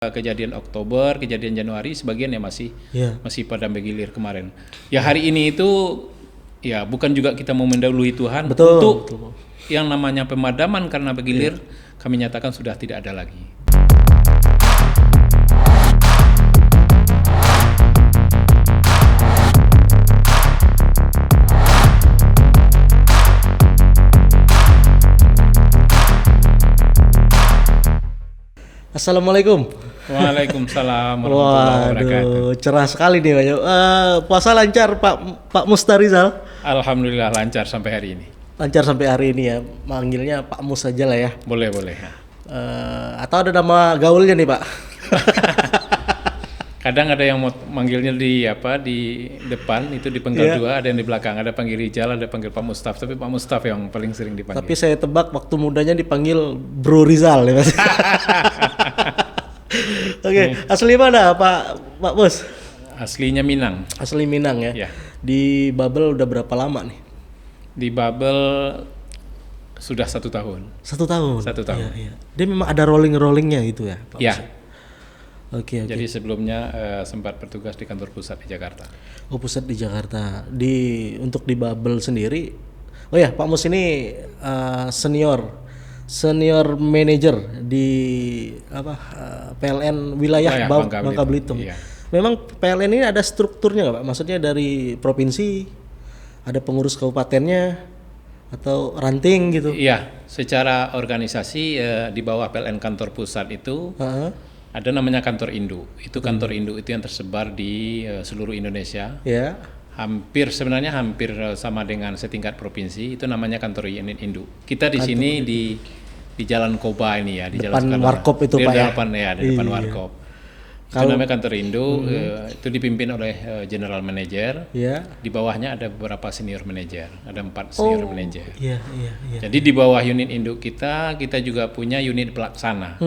kejadian Oktober, kejadian Januari, sebagian ya masih pada bergilir kemarin. Ya hari ini itu ya bukan juga kita mau mendahului Tuhan. Untuk yang namanya pemadaman karena bergilir, kami nyatakan sudah tidak ada lagi. Assalamualaikum. Waalaikumsalam warahmatullahi wabarakatuh. Waduh, cerah sekali nih Pak. Puasa lancar Pak Mustarizal? Alhamdulillah lancar sampai hari ini. Lancar sampai hari ini ya. Manggilnya Pak Mus aja lah ya. Boleh. Atau ada nama gaulnya nih Pak? Kadang ada yang mau manggilnya di depan, itu di penggal 2, ada yang di belakang, ada panggil Rizal, ada panggil Pak Mustaf, tapi Pak Mustaf yang paling sering dipanggil. Tapi saya tebak waktu mudanya dipanggil Bro Rizal ya Mas. Oke, asli mana Pak Mus? Aslinya Minang. Asli Minang ya. Ya. Di Babel udah berapa lama nih? Di Babel sudah 1 tahun. 1 tahun. 1 tahun. Iya. Dia memang ada rollingnya gitu ya, Pak Mus? Ya. Oke. Jadi sebelumnya sempat bertugas di kantor pusat di Jakarta. Oh, pusat di Jakarta. Untuk di Babel sendiri. Oh ya, Pak Mus ini senior manager di PLN wilayah Bangka Belitung. Iya. Memang PLN ini ada strukturnya nggak Pak? Maksudnya dari provinsi, ada pengurus kabupatennya, atau ranting gitu? Iya, secara organisasi di bawah PLN kantor pusat itu ada namanya kantor induk. Itu kantor induk itu yang tersebar di seluruh Indonesia. Ya. Sebenarnya hampir sama dengan setingkat provinsi, itu namanya kantor unit induk. Kita di sini di Jalan Koba ini ya, di depan Jalan Warkop itu Pak ya? Di depan Warkop. Itu namanya kantor induk, itu dipimpin oleh general manager. Iya. Di bawahnya ada beberapa senior manager, ada 4 senior manager. Iya. Jadi di bawah unit induk kita juga punya unit pelaksana.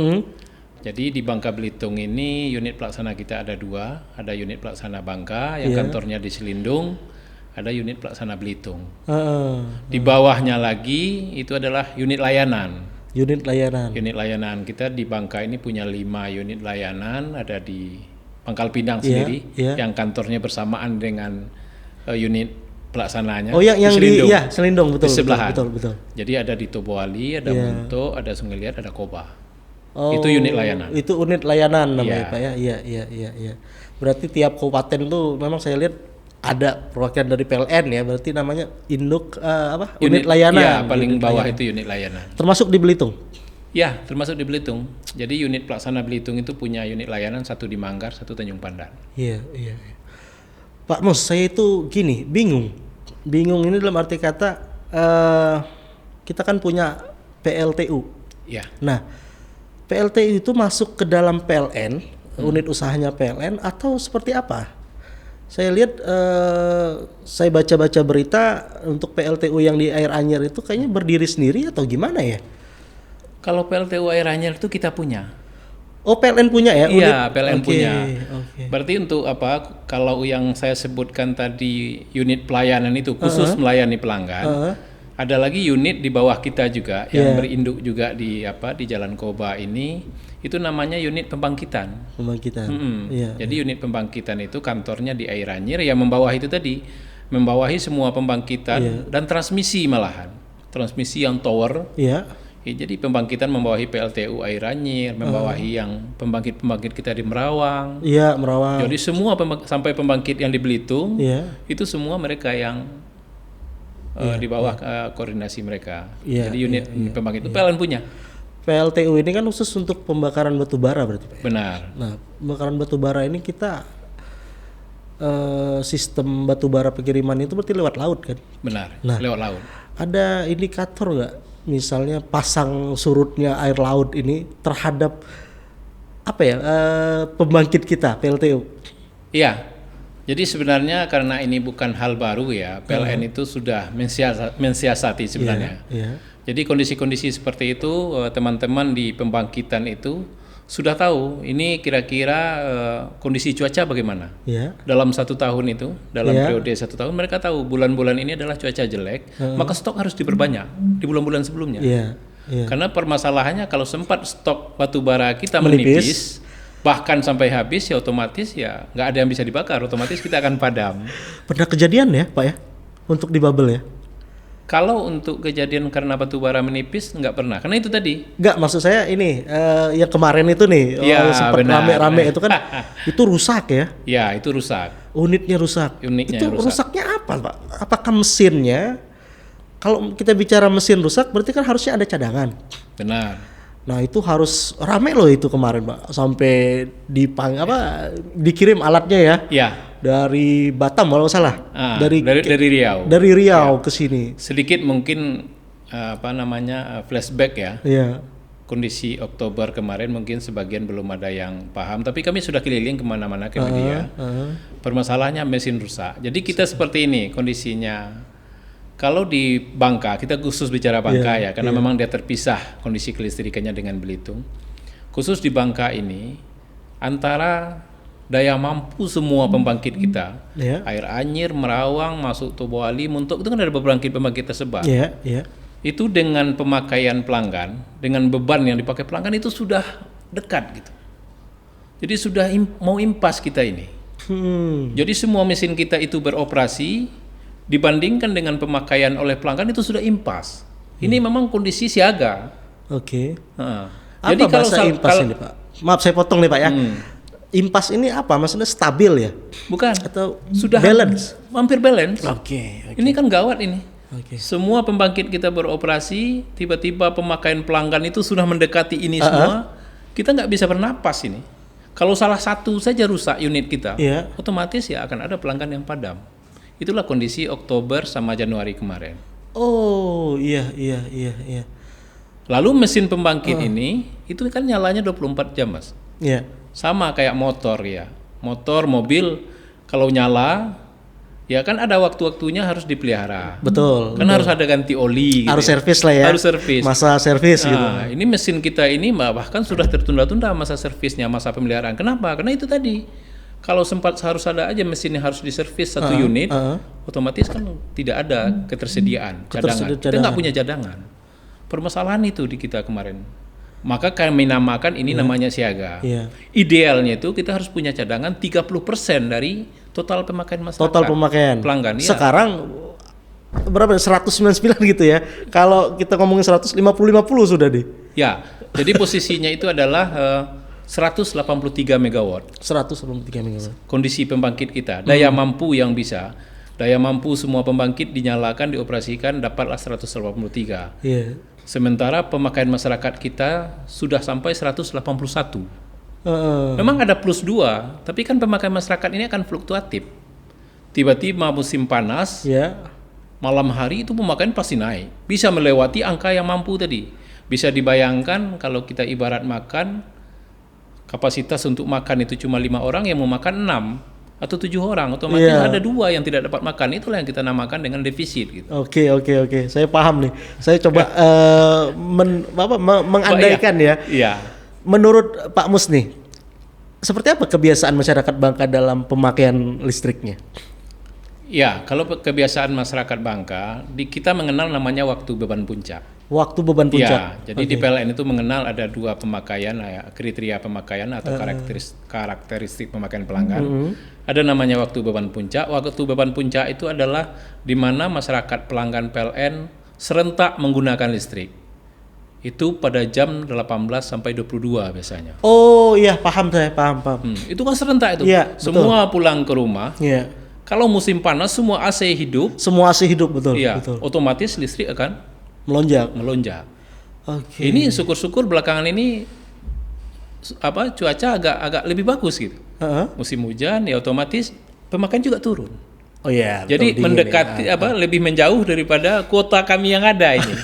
Jadi di Bangka Belitung ini unit pelaksana kita ada 2, ada unit pelaksana Bangka yang kantornya di Selindung, ada unit pelaksana Belitung. Di bawahnya lagi itu adalah unit layanan. Unit layanan kita di Bangka ini punya 5 unit layanan, ada di Pangkal Pinang sendiri yang kantornya bersamaan dengan unit pelaksananya. Oh yang Selindung. di Selindung betul. Di sebelahan. Betul. Jadi ada di Toboali, ada Munto, ada Sungai Liat, ada Koba. Itu unit layanan. Itu unit layanan namanya Pak ya. Iya. Berarti tiap kabupaten tuh memang saya lihat ada perwakilan dari PLN ya. Berarti namanya induk unit layanan. Iya, paling bawah itu unit layanan. Termasuk di Belitung. Ya, termasuk di Belitung. Jadi unit pelaksana Belitung itu punya unit layanan, 1 di Manggar, 1 Tanjung Pandan. Iya. Pak Mus, saya itu bingung ini dalam arti kata kita kan punya PLTU. Ya. Nah, PLTU itu masuk ke dalam PLN, unit usahanya PLN atau seperti apa? Saya lihat, saya baca-baca berita untuk PLTU yang di Air Anyer itu kayaknya berdiri sendiri atau gimana ya? Kalau PLTU Air Anyer itu kita punya. Oh, PLN punya ya? Iya, PLN punya. Okay. Berarti untuk apa? Kalau yang saya sebutkan tadi unit pelayanan itu khusus melayani pelanggan. Ada lagi unit di bawah kita juga yang berinduk juga di Jalan Koba ini, itu namanya unit pembangkitan. Jadi unit pembangkitan itu kantornya di Air Anyer yang membawahi itu tadi, membawahi semua pembangkitan dan transmisi malahan. Transmisi yang tower. Jadi pembangkitan membawahi PLTU Air Anyer, membawahi yang pembangkit kita di Merawang. Iya, Merawang. Jadi semua sampai pembangkit yang di Belitung, itu semua mereka yang di bawah koordinasi mereka. Jadi unit pembangkit itu PLN punya. PLTU ini kan khusus untuk pembakaran batu bara berarti Pak? Benar. Nah, pembakaran batu bara ini kita sistem batu bara pengiriman itu berarti lewat laut kan? Benar. Nah, lewat laut. Ada indikator nggak? Misalnya pasang surutnya air laut ini terhadap pembangkit kita PLTU? Iya. Jadi sebenarnya karena ini bukan hal baru ya, PLN itu sudah mensiasati sebenarnya. Jadi kondisi-kondisi seperti itu teman-teman di pembangkitan itu sudah tahu ini kira-kira kondisi cuaca bagaimana. Dalam 1 tahun itu, dalam periode 1 tahun mereka tahu bulan-bulan ini adalah cuaca jelek, maka stok harus diperbanyak di bulan-bulan sebelumnya. Karena permasalahannya kalau sempat stok batu bara kita menipis, bahkan sampai habis ya otomatis ya nggak ada yang bisa dibakar, otomatis kita akan padam. Pernah kejadian ya Pak ya untuk di bubble ya? Kalau untuk kejadian karena batu bara menipis nggak pernah, karena itu tadi. Nggak, maksud saya ini yang kemarin itu nih, Ya, sempat benar. rame-rame itu kan itu rusak ya, Ya itu rusak. unitnya rusak. Unitnya Itu rusak. rusaknya apa Pak? Apakah mesinnya? Kalau kita bicara mesin rusak berarti kan harusnya ada cadangan. Benar. Nah itu harus rame loh itu kemarin Pak, sampai dikirim alatnya ya Ya. dari Batam kalau nggak salah, Dari Riau. dari Riau ke sini. Sedikit mungkin flashback ya. Iya. Kondisi Oktober kemarin mungkin sebagian belum ada yang paham, tapi kami sudah keliling kemana-mana ke media. Permasalahannya mesin rusak. Jadi kita seperti ini kondisinya. Kalau di Bangka, kita khusus bicara Bangka ya, karena memang dia terpisah kondisi kelistrikannya dengan Belitung. Khusus di Bangka ini, antara daya mampu semua pembangkit kita, Air Anyir, Merawang, masuk Tobuali, Muntok, itu kan ada beberapa pembangkit tersebar. Itu dengan pemakaian pelanggan, dengan beban yang dipakai pelanggan itu sudah dekat gitu. Jadi sudah mau impas kita ini. Jadi semua mesin kita itu beroperasi, dibandingkan dengan pemakaian oleh pelanggan itu sudah impas. Ini memang kondisi siaga. Oke. Jadi apa bahasa impas ini Pak? Maaf saya potong nih Pak ya. Impas ini apa? Maksudnya stabil ya? Bukan. Atau sudah balance? Hampir balance. Oke. Ini kan gawat ini. Oke. Semua pembangkit kita beroperasi, tiba-tiba pemakaian pelanggan itu sudah mendekati ini semua. Kita nggak bisa bernapas ini. Kalau salah satu saja rusak unit kita, otomatis ya akan ada pelanggan yang padam. Itulah kondisi Oktober sama Januari kemarin. Oh iya. Lalu mesin pembangkit ini itu kan nyalanya 24 jam Mas. Iya. Sama kayak motor ya. Motor, mobil kalau nyala ya kan ada waktu-waktunya harus dipelihara. Betul. Kan harus ada ganti oli gitu. Harus servis lah ya. Harus servis. Masa servis gitu. Ini mesin kita ini bahkan sudah tertunda-tunda masa servisnya, masa pemeliharaan. Kenapa? Karena itu tadi. Kalau sempat harus ada aja mesinnya harus diservis satu unit, otomatis kan tidak ada ketersediaan cadangan. Kita nggak punya cadangan. Permasalahan itu di kita kemarin. Maka kami namakan ini namanya siaga. Idealnya itu kita harus punya cadangan 30% dari total pemakaian masyarakat. Total pemakaian pelanggan. Sekarang berapa? 199 gitu ya. Kalau kita ngomongin 150 sudah deh. Ya. Jadi posisinya itu adalah 183 megawatt. 183 megawatt. Kondisi pembangkit kita, daya mampu yang bisa. Daya mampu semua pembangkit dinyalakan, dioperasikan dapatlah 183. Sementara pemakaian masyarakat kita sudah sampai 181. Memang ada plus 2, tapi kan pemakaian masyarakat ini akan fluktuatif. Tiba-tiba musim panas, malam hari itu pemakaian pasti naik. Bisa melewati angka yang mampu tadi. Bisa dibayangkan kalau kita ibarat makan, kapasitas untuk makan itu cuma 5 orang, yang mau makan 6 atau 7 orang, otomatis ada 2 yang tidak dapat makan. Itulah yang kita namakan dengan defisit gitu. Oke. Saya paham nih. Saya coba mengandaikan ya. Menurut Pak Mus nih, seperti apa kebiasaan masyarakat Bangka dalam pemakaian listriknya? Ya, kalau kebiasaan masyarakat Bangka, kita mengenal namanya waktu beban puncak. Waktu beban puncak. Ya, jadi di PLN itu mengenal ada 2 pemakaian, kriteria pemakaian atau karakteristik pemakaian pelanggan. Ada namanya waktu beban puncak. Waktu beban puncak itu adalah di mana masyarakat pelanggan PLN serentak menggunakan listrik. Itu pada jam 18 sampai 22 biasanya. Oh iya, paham saya, paham. Itu kan serentak itu. Iya, semua pulang ke rumah. Iya. Kalau musim panas semua AC hidup. Semua AC hidup, betul. Iya, betul. otomatis listrik akan melonjak. Oke. Ini syukur-syukur belakangan ini cuaca agak lebih bagus gitu. Musim hujan ya otomatis pemakaian juga turun. Oh iya. Jadi mendekati lebih menjauh daripada kuota kami yang ada ini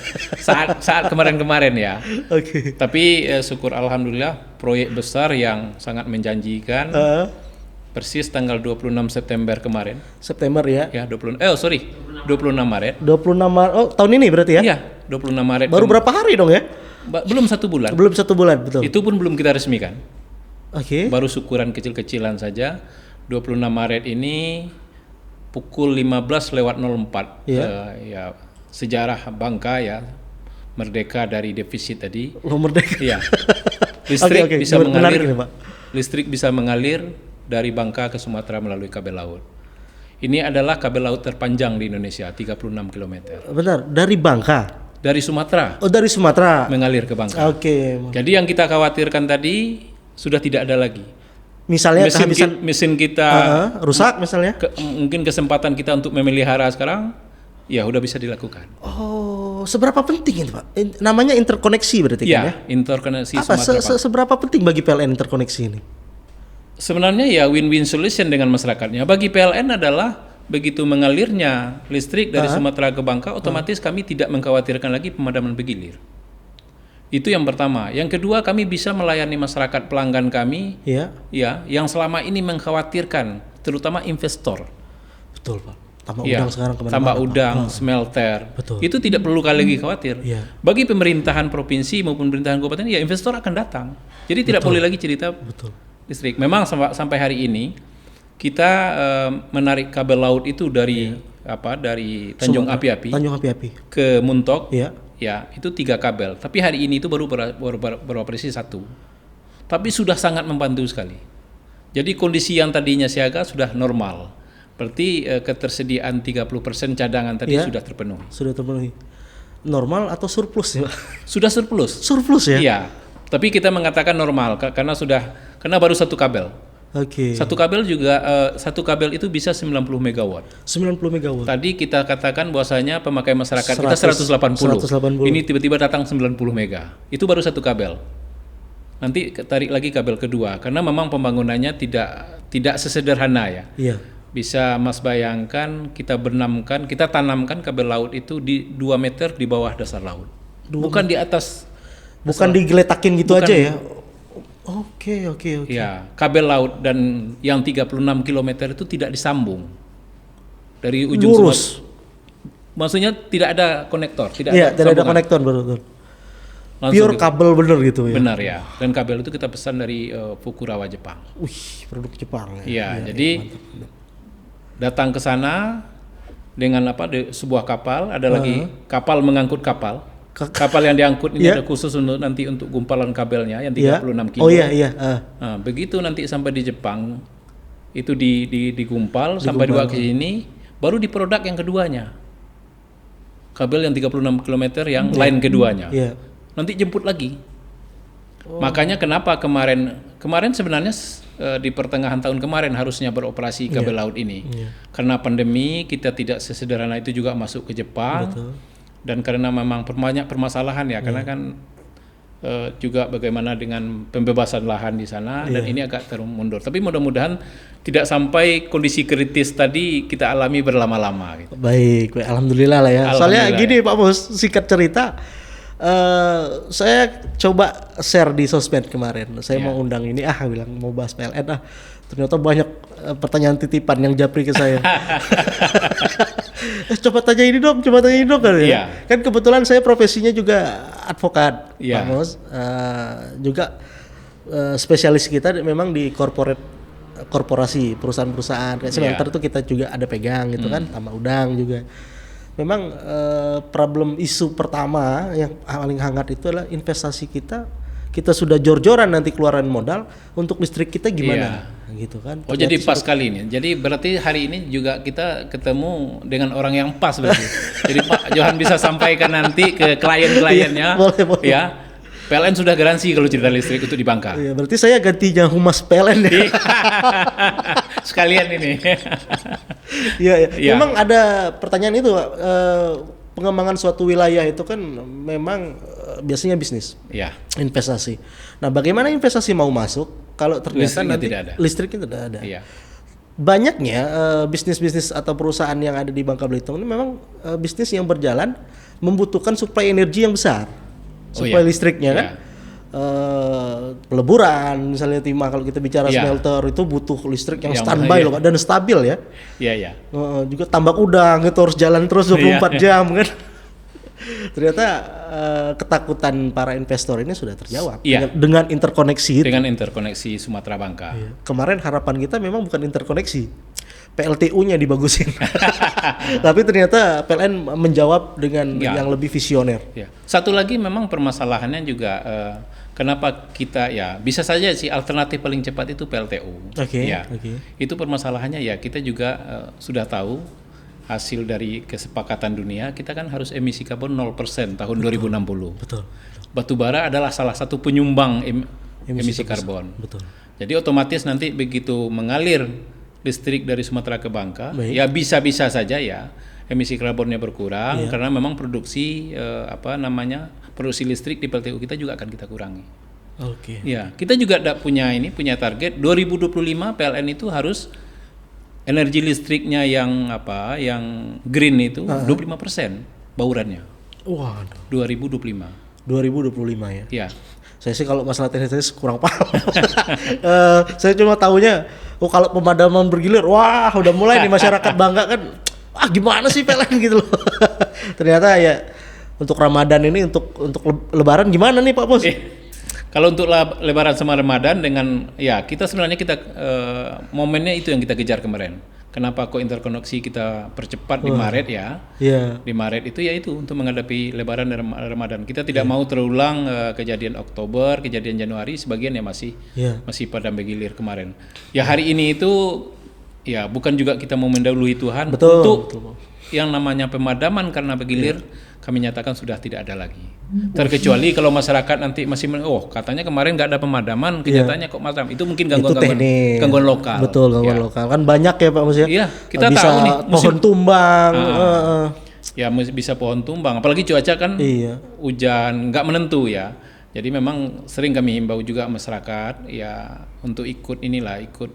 saat kemarin-kemarin ya. Oke. Tapi syukur alhamdulillah proyek besar yang sangat menjanjikan. Persis tanggal 26 September kemarin. September ya? Ya 26 Maret. 26 Maret. Oh tahun ini berarti ya? Iya 26 Maret. Baru berapa hari dong ya? Belum 1 bulan. Belum 1 bulan, betul. Itu pun belum kita resmikan. Oke. Baru syukuran kecil-kecilan saja. 26 Maret ini pukul 15:04. Ya sejarah Bangka ya merdeka dari defisit tadi. Merdeka. Iya. Listrik bisa mengalir. listrik bisa mengalir dari Bangka ke Sumatera melalui kabel laut. Ini adalah kabel laut terpanjang di Indonesia, 36 km. Benar, dari Bangka. Dari Sumatera Oh, dari Sumatera. mengalir ke Bangka. Oke. Jadi yang kita khawatirkan tadi sudah tidak ada lagi. Misalnya kehabisan Mesin kita rusak misalnya. mungkin kesempatan kita untuk memelihara sekarang ya udah bisa dilakukan. Oh, seberapa penting itu, Pak? Namanya interkoneksi berarti kan ya? Ya, interkoneksi Apa Sumatera. Pak. seberapa penting bagi PLN interkoneksi ini? Sebenarnya ya win-win solution dengan masyarakatnya. Bagi PLN adalah begitu mengalirnya listrik dari Sumatera ke Bangka, otomatis kami tidak mengkhawatirkan lagi pemadaman bergilir. Itu yang pertama. Yang kedua, kami bisa melayani masyarakat pelanggan kami, Iya. ya, yang selama ini mengkhawatirkan, terutama investor. Betul, Pak. Tambak Ya, udang sekarang kemana-mana. tambak Pak. udang, smelter, Betul. itu tidak perlu lagi khawatir. Iya. Bagi pemerintahan provinsi maupun pemerintahan kabupaten, ya investor akan datang. Jadi tidak boleh lagi cerita Betul. listrik. Memang sampai hari ini kita menarik kabel laut itu dari dari Tanjung Api-Api Tanjung Api-Api. ke Muntok, Iya. ya itu 3 kabel. Tapi hari ini itu baru beroperasi 1. Tapi sudah sangat membantu sekali. Jadi kondisi yang tadinya siaga sudah normal. Berarti ketersediaan 30% cadangan tadi Iya. sudah terpenuhi. Sudah terpenuhi. Normal atau surplus ya, Pak? Sudah surplus. Surplus ya? Iya. Tapi kita mengatakan normal karena baru 1 kabel. Oke. Satu kabel juga satu kabel itu bisa 90 megawatt. 90 megawatt. Tadi kita katakan bahwasanya pemakaian masyarakat kita 180. 180. Ini tiba-tiba datang 90 mega. Itu baru 1 kabel. Nanti tarik lagi kabel kedua karena memang pembangunannya tidak sesederhana ya. Iya. Bisa Mas bayangkan kita tanamkan kabel laut itu di 2 meter di bawah dasar laut. Bukan di atas. Bukan digeletakin gitu Bukan. aja ya. Oke. Ya, kabel laut dan yang 36 km itu tidak disambung. Dari ujung Lurus. maksudnya tidak ada konektor, tidak Iya, ada tidak ada sambungan. konektor betul. Langsung Pure gitu. kabel bener gitu ya. Benar ya. Dan kabel itu kita pesan dari Fukurawa Jepang. Wih, produk Jepang ya. Iya, jadi datang ke sana dengan sebuah kapal, ada lagi kapal mengangkut kapal. Kapal yang diangkut ini ada khusus nanti untuk gumpalan kabelnya yang 36 kilo. Oh iya. Nah, begitu nanti sampai di Jepang itu digumpal sampai dibawa ke sini, baru di produk yang keduanya. Kabel yang 36 km yang lain keduanya. Iya. Nanti jemput lagi. Makanya kenapa kemarin sebenarnya di pertengahan tahun kemarin harusnya beroperasi kabel laut ini. Karena pandemi kita tidak sesederhana itu juga masuk ke Jepang. Betul. Dan karena memang banyak permasalahan ya, karena kan juga bagaimana dengan pembebasan lahan di sana dan ini agak termundur. Tapi mudah-mudahan tidak sampai kondisi kritis tadi kita alami berlama-lama. Gitu. Baik, alhamdulillah lah ya. Soalnya Alhamdulillah, gini Pak Bos, singkat cerita, saya coba share di sosmed kemarin. Saya mau undang ini, bilang mau bahas PLN ternyata banyak pertanyaan titipan yang japri ke saya. Coba tanya ini dong kan ya. Kan kebetulan saya profesinya juga advokat, Pak Bos. Juga spesialis kita memang di korporasi, perusahaan-perusahaan kayak smelter itu kita juga ada pegang gitu kan, tambak udang juga. Memang problem isu pertama yang paling hangat itu adalah investasi kita sudah jor-joran nanti keluaran modal untuk listrik kita gimana gitu kan. Oh, jadi pas kali ini. Jadi berarti hari ini juga kita ketemu dengan orang yang pas berarti. Jadi Pak Johan bisa sampaikan nanti ke klien-kliennya. Boleh. Ya. PLN sudah garansi kalau cerita listrik itu di Bangka. Iya, berarti saya gantinya humas PLN ya. Sekalian ini. Iya. Memang ada pertanyaan itu, Pak. Pengembangan suatu wilayah itu kan memang biasanya bisnis. Iya. Investasi. Nah, bagaimana investasi mau masuk kalau ternyata Listriknya nanti tidak ada. listriknya tidak ada. Iya. Banyaknya bisnis-bisnis atau perusahaan yang ada di Bangka Belitung ini memang bisnis yang berjalan membutuhkan suplai energi yang besar. Suplai listriknya kan. Peleburan misalnya timah, kalau kita bicara smelter itu butuh listrik yang standby loh Pak, dan stabil ya. Iya. Juga tambak udang itu harus jalan terus 24 jam kan. Ternyata ketakutan para investor ini sudah terjawab dengan interkoneksi itu. Dengan interkoneksi Sumatera Bangka. Kemarin harapan kita memang bukan interkoneksi, PLTU-nya dibagusin. Tapi ternyata PLN menjawab dengan yang lebih visioner. Ya. Satu lagi memang permasalahannya juga kenapa kita ya bisa saja sih alternatif paling cepat itu PLTU. Oke. Ya. Itu permasalahannya ya kita juga sudah tahu hasil dari kesepakatan dunia kita kan harus emisi karbon 0% tahun 2060. Betul. Batu bara adalah salah satu penyumbang emisi karbon. Betul. Jadi otomatis nanti begitu mengalir listrik dari Sumatera ke Bangka, Baik. ya bisa-bisa saja ya emisi karbonnya berkurang karena memang produksi produksi listrik di PLTU kita juga akan kita kurangi. Oke. Ya, kita juga punya target 2025 PLN itu harus energi listriknya yang green itu 25% baurannya. Waduh. 2025. 2025 ya. Ya. Saya sih kalau masalah teknis kurang paham. Saya cuma tahunya, kalau pemadaman bergilir, wah udah mulai nih masyarakat bangga kan. Gimana sih PLN gitu loh. Ternyata ya untuk Ramadan ini untuk Lebaran gimana nih Pak Bos? Kalau untuk Lebaran sama Ramadan dengan ya kita momennya itu yang kita kejar kemarin. Kenapa kok interkoneksi kita percepat di Maret ya? Iya. Di Maret itu ya itu untuk menghadapi Lebaran dan Ramadan. Kita tidak mau terulang kejadian Oktober, kejadian Januari, sebagian ya masih padam bergilir kemarin. Ya hari ini itu ya bukan juga kita mau mendahului Tuhan. Betul. Yang namanya pemadaman karena bergilir kami nyatakan sudah tidak ada lagi. Terkecuali kalau masyarakat nanti masih katanya kemarin nggak ada pemadaman, kenyataannya kok madam. Itu mungkin gangguan lokal. Betul, gangguan lokal. Kan banyak ya Pak Mus ya. Iya, kita bisa tahu nih pohon tumbang. Ya bisa pohon tumbang, apalagi cuaca kan hujan nggak menentu ya. Jadi memang sering kami himbau juga masyarakat ya untuk ikut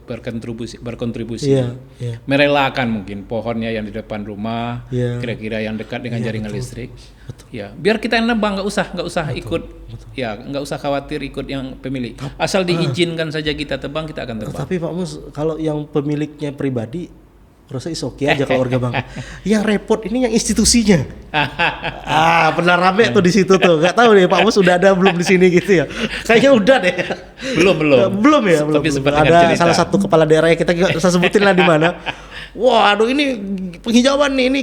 berkontribusi. Merelakan mungkin pohonnya yang di depan rumah, kira-kira yang dekat dengan jaringan listrik. Betul. Ya, biar kita nebang nggak usah ikut. Ya, nggak usah khawatir ikut yang pemilik. Asal diizinkan saja kita tebang, kita akan tebang. Tapi Pak Mus, kalau yang pemiliknya pribadi rasa is oke aja kalau warga Bangka. Yang repot ini yang institusinya. Benar rame tuh di situ tuh. Gak tahu nih Pak Mus udah ada belum di sini gitu ya. Kayaknya udah deh. Belum ya. Tapi sempat ada cerita. salah satu kepala daerah yang kita bisa sebutin lah di mana. Waduh ini penghijauan nih, ini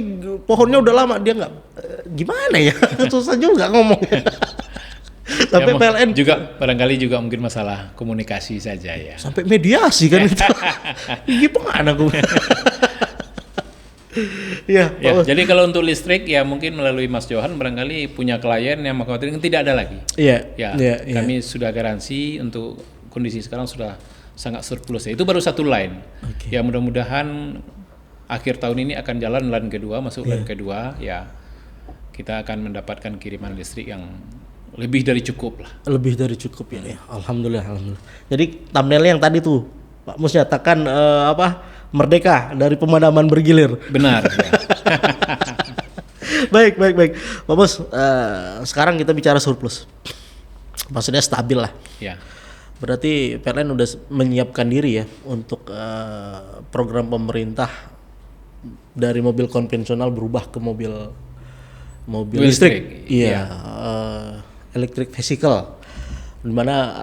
pohonnya udah lama dia nggak gimana ya? Susah juga ngomongnya. Sampai PLN juga barangkali juga mungkin masalah komunikasi saja ya. Sampai mediasi kan itu. Gimana gue? Ya, jadi kalau untuk listrik ya mungkin melalui Mas Johan barangkali punya klien yang mengkhawatirkan tidak ada lagi. Kami sudah garansi untuk kondisi sekarang sudah sangat surplus. Itu baru satu line. Ya mudah-mudahan akhir tahun ini akan jalan line kedua, masuk line kedua ya. Kita akan mendapatkan kiriman listrik yang lebih dari cukup lah. Lebih dari cukup ya. Alhamdulillah. Jadi thumbnailnya yang tadi tuh Pak Mus nyatakan merdeka dari pemadaman bergilir. Benar. Ya. Baik. Pak Mus, sekarang kita bicara surplus. Maksudnya stabil lah. Ya. Berarti PLN udah menyiapkan diri ya untuk program pemerintah dari mobil konvensional berubah ke mobil listrik. Iya. Electric vehicle. Dimana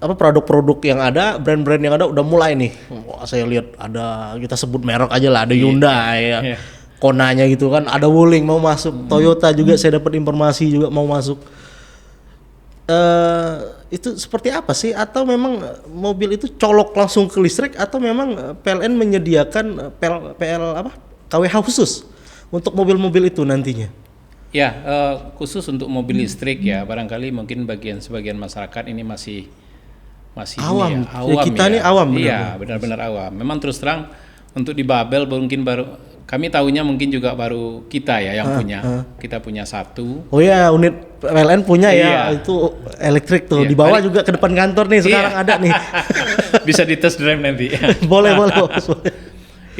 produk-produk yang ada, brand-brand yang ada udah mulai nih. Wah, saya lihat ada, kita sebut merek aja lah, ada Hyundai Konanya gitu kan, ada Wuling mau masuk, Toyota juga saya dapat informasi juga mau masuk. Itu seperti apa sih? Atau memang mobil itu colok langsung ke listrik atau memang PLN menyediakan KWH khusus untuk mobil-mobil itu nantinya? Ya, khusus untuk mobil listrik ya, barangkali mungkin sebagian masyarakat ini masih awam. Awam kita ya. Nih awam. Iya, benar-benar awam. Memang terus terang untuk di Babel mungkin baru kami tahunya mungkin juga baru kita ya yang punya. Kita punya satu. Oh ya, unit PLN punya ya, itu elektrik tuh. Dibawa juga ke depan kantor nih sekarang ada nih. Bisa di test drive nanti. boleh.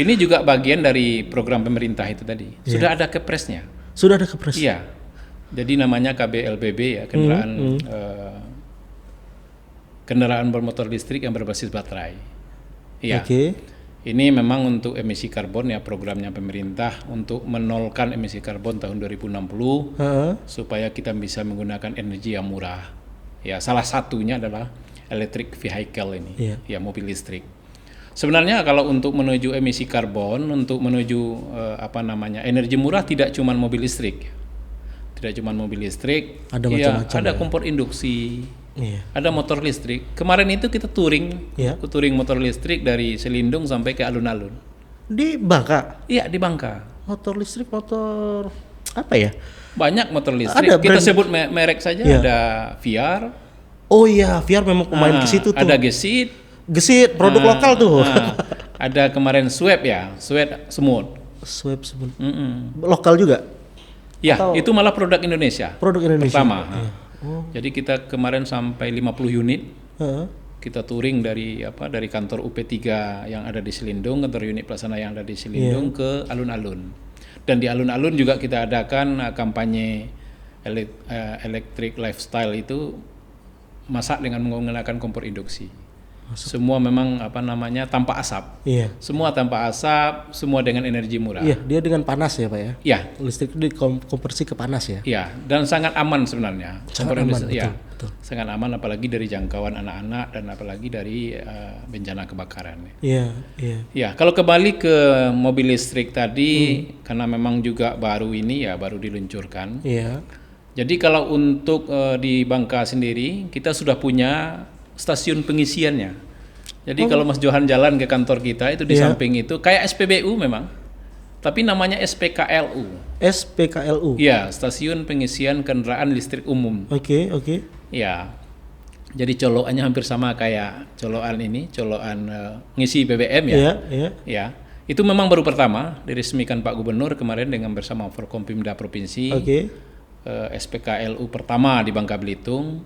Ini juga bagian dari program pemerintah itu tadi. Sudah ada kepresnya. Sudah ada kepres? Iya. Jadi namanya KBLBB ya, kendaraan bermotor listrik yang berbasis baterai. Iya. Ini memang untuk emisi karbon ya, programnya pemerintah untuk menolkan emisi karbon tahun 2060 supaya kita bisa menggunakan energi yang murah. Ya, salah satunya adalah electric vehicle ini, ya mobil listrik. Sebenarnya kalau untuk menuju emisi karbon, untuk menuju energi murah tidak cuma mobil listrik. tidak cuma mobil listrik, Ada ya, macam-macam ada ya. kompor induksi, Iya. ada motor listrik. Kemarin itu kita touring, Iya. touring motor listrik dari Selindung sampai ke alun-alun. Di Bangka, Iya, di Bangka. motor listrik, motor apa ya? Banyak motor listrik. Ada Kita brand- sebut merek saja. Iya. Ada VR, Oh iya, VR memang pemain ke situ tuh. ada Gesit, Gesit, produk lokal tuh. ada kemarin Swab ya, Swab semut. Swab sebelum. Mm-mm. Lokal juga, Ya, Atau- itu malah produk Indonesia. produk Indonesia. Pertama. Iya. Oh. Jadi kita kemarin sampai 50 unit. Heeh. Kita touring dari kantor UP3 yang ada di Selindung, kantor unit pelaksana yang ada di Selindung ke alun-alun. Dan di alun-alun juga kita adakan kampanye electric lifestyle itu, masak dengan menggunakan kompor induksi. Semua memang tanpa asap. Iya. Semua tanpa asap, semua dengan energi murah. Iya, dia dengan panas ya, Pak ya. Ya, Listrik itu dikonversi ke panas ya. ya, dan sangat aman sebenarnya. Kompor aman, induksi, ya, betul. sangat aman, apalagi dari jangkauan anak-anak dan apalagi dari bencana kebakaran. Iya, iya. Ya, kalau kembali ke mobil listrik tadi, karena memang juga baru diluncurkan. Iya. Jadi kalau untuk di Bangka sendiri, kita sudah punya stasiun pengisiannya. Jadi kalau Mas Johan jalan ke kantor kita, itu di Iya. samping itu kayak SPBU memang, tapi namanya SPKLU. SPKLU. Ya, stasiun pengisian kendaraan listrik umum. Oke, oke. Ya, jadi colokannya hampir sama kayak colokan ngisi BBM ya. Iya, iya. Ya, itu memang baru pertama diresmikan Pak Gubernur kemarin dengan bersama Forkompimda Provinsi. Oke. SPKLU pertama di Bangka Belitung.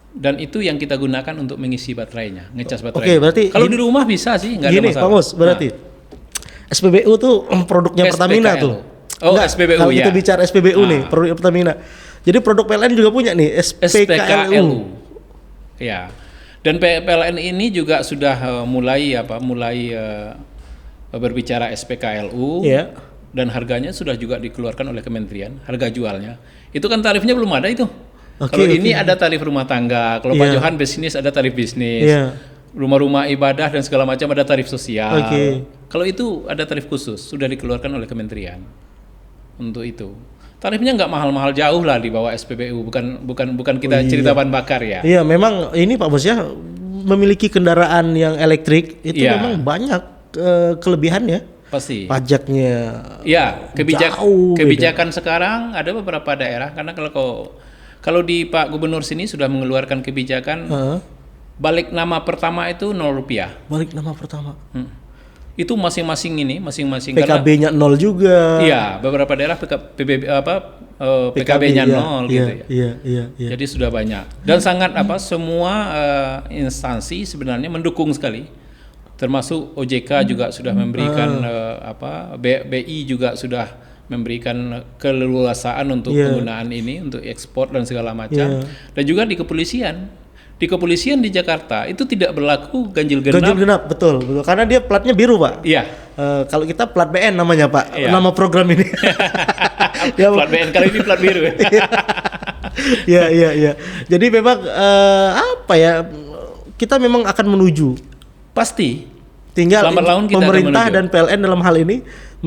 Dan itu yang kita gunakan untuk mengisi baterainya, ngecas baterai. Oke, berarti kalau di rumah bisa sih, nggak ada Gini, masalah. Pak Mus, berarti SPBU tuh produknya Pertamina SPKLU. tuh. Oh, Enggak, SPBU, kalau kita ya. bicara SPBU nih, produk Pertamina. Jadi produk PLN juga punya nih, SPKLU. Ya. Dan PLN ini juga sudah mulai berbicara SPKLU. Iya. Dan harganya sudah juga dikeluarkan oleh kementerian, harga jualnya. Itu kan tarifnya belum ada itu. Oke, Kalau oke. ini ada tarif rumah tangga, kalau Pak Iya. Johan bisnis ada tarif bisnis. Iya. Rumah-rumah ibadah dan segala macam ada tarif sosial. Oke. Kalau itu ada tarif khusus, sudah dikeluarkan oleh kementerian untuk itu. Tarifnya nggak mahal-mahal jauh lah di bawah SPBU, bukan kita cerita bahan bakar ya. Iya, memang ini Pak Bos ya, memiliki kendaraan yang elektrik itu Iya. memang banyak kelebihannya. Pasti. Pajaknya. Ya, Jauh kebijakan sekarang ada beberapa daerah, karena kalau di Pak Gubernur sini sudah mengeluarkan kebijakan Heeh. balik nama pertama itu Rp0. Balik nama pertama. Itu masing-masing karena PKB-nya 0 juga. iya, beberapa daerah PKB-nya iya, 0 iya, gitu ya. Iya. Jadi sudah banyak dan sangat semua instansi sebenarnya mendukung sekali, termasuk OJK juga sudah memberikan BI juga sudah memberikan keleluasaan untuk penggunaan ini untuk ekspor dan segala macam. Dan juga di kepolisian di Jakarta itu tidak berlaku ganjil genap. Ganjil genap, betul. Karena dia platnya biru, Pak. Iya. Kalau kita plat BN namanya, Pak. Iya. Nama program ini. Ya, Plat BN kali ini plat biru. Iya. Jadi memang kita memang akan menuju. Pasti. Tinggal Lambat laun kita pemerintah akan menuju. dan PLN dalam hal ini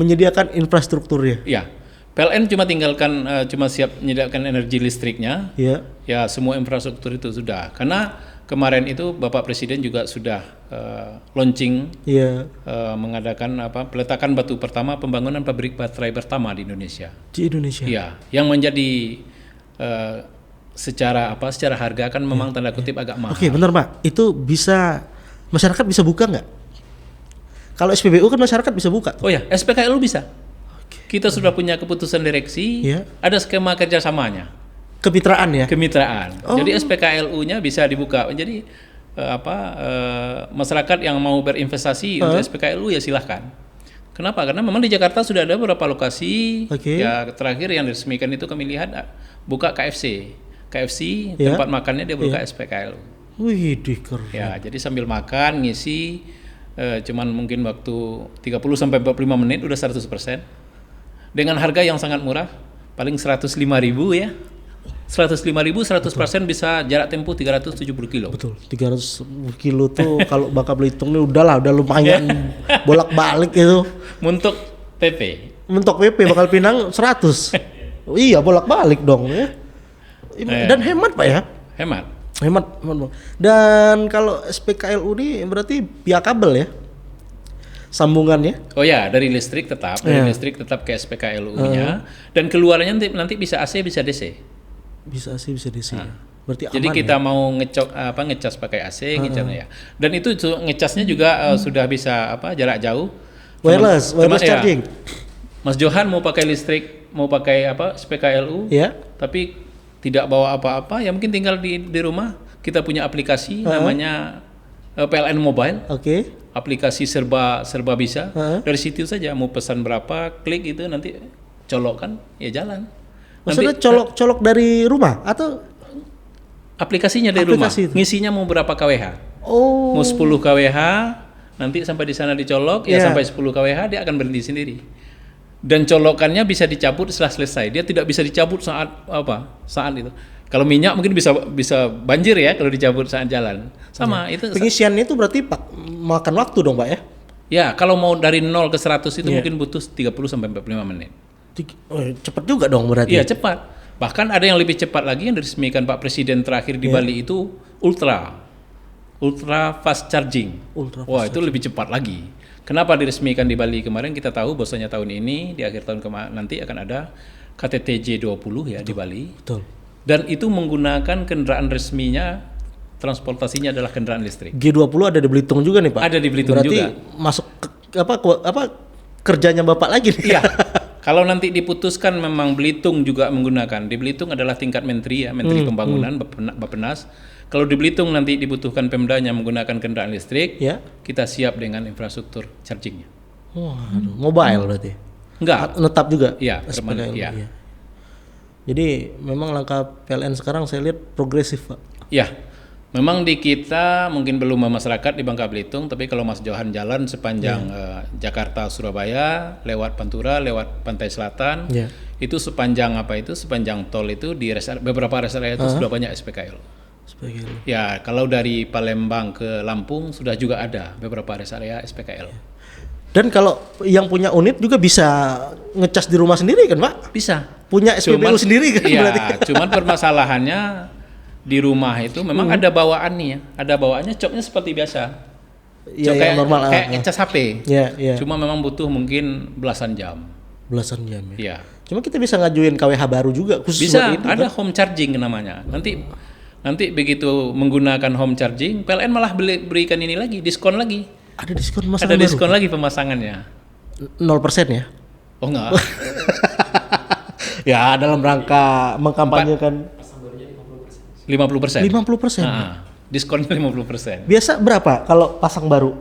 menyediakan infrastrukturnya. Ya. PLN cuma siap menyediakan energi listriknya. Iya. Ya, semua infrastruktur itu sudah. Karena kemarin itu Bapak Presiden juga sudah launching Iya. mengadakan peletakan batu pertama pembangunan pabrik baterai pertama di Indonesia. Di Indonesia. Iya, yang menjadi secara harga kan memang tanda kutip agak mahal. Oke, benar, Pak. Itu masyarakat bisa buka nggak? Kalau SPBU kan masyarakat bisa buka. Oh ya, SPKLU bisa. Kita sudah punya keputusan direksi, Iya. ada skema kerjasamanya, Kemitraan ya. kemitraan. Oh. Jadi SPKLU-nya bisa dibuka. Jadi masyarakat yang mau berinvestasi untuk SPKLU ya silahkan. Kenapa? Karena memang di Jakarta sudah ada beberapa lokasi. Oke. Ya terakhir yang diresmikan itu kami lihat buka KFC, Iya. tempat makannya dia buka SPKLU. Wih, keren. Ya, jadi sambil makan ngisi cuman mungkin waktu 30 sampai 45 menit udah 100%. Dengan harga yang sangat murah, paling 105.000 ya. 105.000 100% bisa jarak tempuh 370 kilo. Betul, 300 kilo tuh kalau Bangka Belitung ini udah lumayan bolak-balik itu. Untuk PP. Mentok PP bakal Pinang 100. Oh, iya bolak-balik dong ya. Dan hemat Pak ya. Hemat. Hemat. Dan kalau SPKLU ini berarti via kabel ya? Sambungannya? Oh ya, dari listrik tetap ke SPKLU-nya dan keluarnya nanti bisa AC bisa DC. Bisa AC bisa DC. Berarti aman. Jadi kita mau ngecas pakai AC ngecasnya ya. Dan itu ngecasnya juga sudah bisa jarak jauh. Wireless charging. Ya, Mas Johan mau pakai listrik, mau pakai SPKLU, tapi tidak bawa apa-apa, ya mungkin tinggal di rumah. Kita punya aplikasi namanya PLN Mobile. Oke. Aplikasi serba bisa. Dari situ saja mau pesan berapa, klik itu nanti colokkan, ya jalan. Maksudnya nanti, colok dari rumah atau aplikasinya dari rumah? Itu? Ngisinya mau berapa kWh? Oh. Mau 10 kWh, nanti sampai di sana dicolok, ya sampai 10 kWh dia akan berhenti sendiri. Dan colokannya bisa dicabut setelah selesai. Dia tidak bisa dicabut saat itu. Kalau minyak mungkin bisa banjir ya kalau dicabut saat jalan. Sama itu. Pengisiannya itu berarti makan waktu dong Pak ya? Ya, kalau mau dari 0 ke 100 itu mungkin butuh 30 sampai 45 menit. Cepat juga dong berarti. Iya, cepat. Bahkan ada yang lebih cepat lagi yang diresmikan Pak Presiden terakhir di Bali itu ultra fast charging. Itu lebih cepat lagi. Kenapa diresmikan di Bali kemarin? Kita tahu bahwasanya tahun ini di akhir tahun nanti akan ada KTT J20 ya. Betul. Di Bali. Betul. Dan itu menggunakan kendaraan resminya, transportasinya adalah kendaraan listrik. G20 ada di Belitung juga nih Pak? Ada di Belitung juga. Berarti masuk kerjanya Bapak lagi nih? Iya. Kalau nanti diputuskan memang Belitung juga menggunakan, di Belitung adalah tingkat menteri ya, Menteri Pembangunan, Bappenas. Kalau di Belitung nanti dibutuhkan Pemdanya menggunakan kendaraan listrik, kita siap dengan infrastruktur chargingnya. Mobile berarti? Enggak. Netap juga? Iya, permanen. Iya. Jadi memang langkah PLN sekarang saya lihat progresif Pak. Ya, memang di kita mungkin belum masyarakat di Bangka Belitung, tapi kalau Mas Johan jalan sepanjang Jakarta Surabaya, lewat Pantura, lewat Pantai Selatan, itu sepanjang sepanjang tol itu di beberapa rest area itu sudah banyak SPKL. Ya, kalau dari Palembang ke Lampung sudah juga ada beberapa rest area SPKL. Dan kalau yang punya unit juga bisa ngecas di rumah sendiri kan Pak? Bisa. Punya SPBU sendiri kan berarti? Iya, cuman permasalahannya di rumah itu memang ada bawaannya ya. Ada bawaannya coknya seperti biasa. Iya, kayak normal. Kayak ngecas HP. Iya. Cuma memang butuh mungkin belasan jam. Belasan jam ya? Iya. Cuma kita bisa ngajuin KWH baru juga khusus bisa, buat itu. Ada home charging namanya. Nanti begitu menggunakan home charging, PLN malah berikan ini lagi, diskon lagi. Ada diskon pemasangan baru? Ada diskon lagi pemasangannya. 0% ya? Oh enggak. Ya dalam rangka mengkampanyekan 50%. 50%. Diskonnya 50%. Biasa berapa kalau pasang baru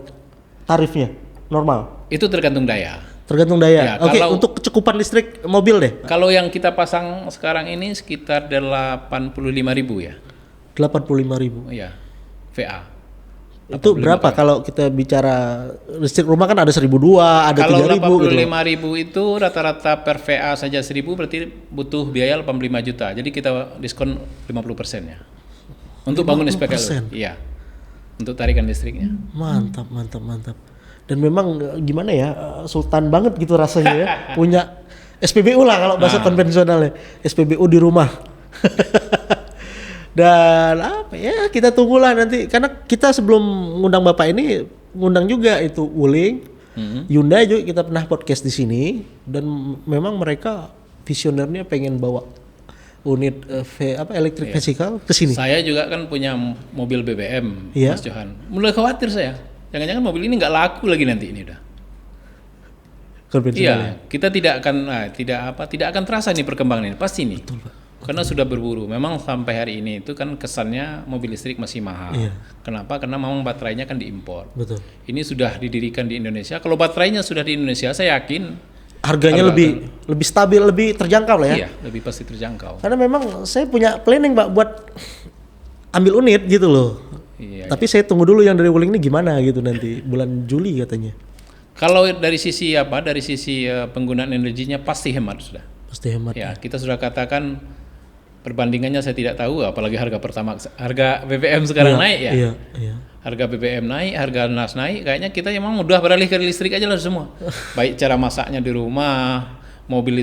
tarifnya? Normal? Itu tergantung daya. Tergantung daya. Ya, oke, untuk kecukupan listrik mobil deh. Kalau yang kita pasang sekarang ini sekitar 85.000 ya. 85.000. Iya. VA. Itu berapa kalau kita bicara listrik rumah kan ada 1.200, ada 3.000 Kalau 85.000 gitu. itu rata-rata per VA saja 1.000 berarti butuh biaya 85 juta. Jadi kita diskon 50% ya. Untuk 50%. Bangun SPKLU. Iya. Untuk tarikan listriknya. Mantap. Dan memang gimana ya, sultan banget gitu rasanya ya. Punya SPBU lah kalau bahasa konvensionalnya. SPBU di rumah. Dan kita tunggulah nanti, karena kita sebelum ngundang Bapak ini ngundang juga itu Wuling, Hyundai juga kita pernah podcast di sini, dan memang mereka visionernya pengen bawa unit electric vehicle ke sini. Saya juga kan punya mobil BBM, Mas Johan. Mulai khawatir saya, jangan-jangan mobil ini nggak laku lagi nanti ini udah. Iya, kita tidak akan terasa nih perkembangan ini, pasti nih. Betul, Pak. Karena sudah berburu. Memang sampai hari ini itu kan kesannya mobil listrik masih mahal. Iya. Kenapa? Karena memang baterainya kan diimpor. Betul. Ini sudah didirikan di Indonesia. Kalau baterainya sudah di Indonesia, saya yakin harganya lebih stabil, lebih terjangkau lah ya. Iya, lebih pasti terjangkau. Karena memang saya punya planning Pak buat ambil unit gitu loh. Iya, tapi saya tunggu dulu yang dari Wuling ini gimana gitu nanti bulan Juli katanya. Kalau dari sisi penggunaan energinya pasti hemat sudah. Pasti hemat. Ya, kita sudah katakan perbandingannya saya tidak tahu, apalagi harga BBM sekarang naik ya. Iya. Harga BBM naik, harga NAS naik, kayaknya kita memang udah beralih ke listrik aja lah semua. Baik cara masaknya di rumah mobil